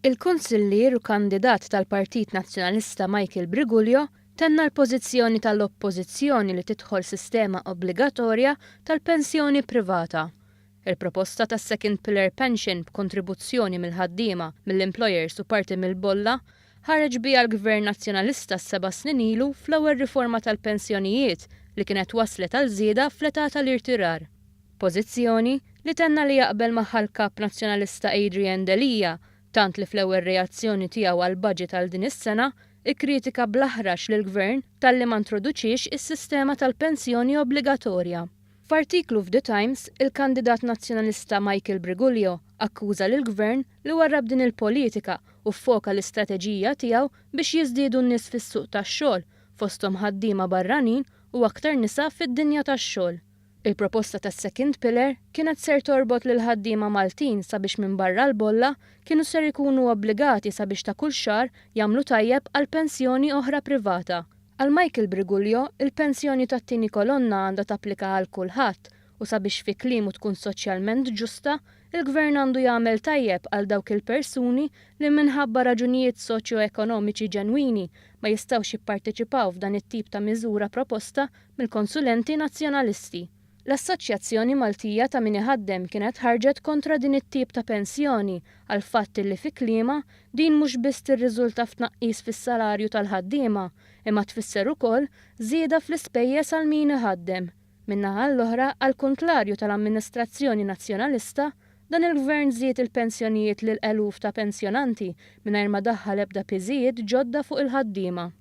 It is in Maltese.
Il-Kunsillier u kandidat tal-Partit Nazzjonalista Michael Briguglio tenna l-pożizzjoni tal-oppożizzjoni li tidħol sistema obbligatorja tal-pensjoni privata. Il-proposta tas Second Pillar Pension b'kontribuzzjoni mill-ħaddiema, mill-employers u parti mill-bolla ħareġ biha l-Gvern Nazzjonalista s-7 snin ilu fl-ewwel riforma tal-pensjonijiet li kienet waslet għal żieda fl-età tal-irtirar. Pożizzjoni li tenna li jaqbel magħha l-kap Nazzjonalista Adrian Delija, tant li fl-ewwel reazzjoni tiegħu għal budget għal din is-sena ikkritika bl-aħrax lill-Gvern talli ma introduċix is-sistema tal-pensjoni obbligatorja. F'artiklu f'The Times, il-kandidat nazzjonalista Michael Briguglio akkuża lill-Gvern li warrab din il-politika u ffoka l-istrateġija tiegħu biex jiżdiedu n-nies fis-suq tax-xogħol fosthom ħaddiema barranin u aktar nisa fid-dinja tax-xogħol. Il-proposta tas Second Pillar kienet ser torbot lil ħaddiema Maltin sabiex minn barra l-bolla kienu ser ikunu obbligati sabiex ta' kull xahar jagħmlu tajjeb għal pensjoni oħra privata. Għal Michael Briguglio, il-pensjoni tat-tieni kolonna għandha tapplika għal kulħadd u sabiex fi kliemu tkun soċjalment ġusta, il-Gvern għandu jagħmel tajjeb għal dawk il-persuni li minħabba raġunijiet soċjo-ekonomiċi ġenwini ma jistgħux jipparteċipaw f'dan it-tip ta' miżura proposta mill-konsulenti nazzjonalisti. L-Assoċjazzjoni Maltija ta' min iħaddem kienet ħarġet kontra din it-tip ta' pensjoni għal fatt li fi kliema din mhux biss tirriżulta f'tnaqqis fis-salarju tal-ħaddiema imma tfisser ukoll żieda fl-ispejjeż għal min iħaddem. Min-naħa l-oħra għall kuntlarju tal-Amministrazzjoni Nazzjonalista dan il-Gvern żied il-pensjonijiet lil eluf ta' pensjonanti mingħajr ma daħħal ebda piżijiet ġodda fuq il-ħaddiema.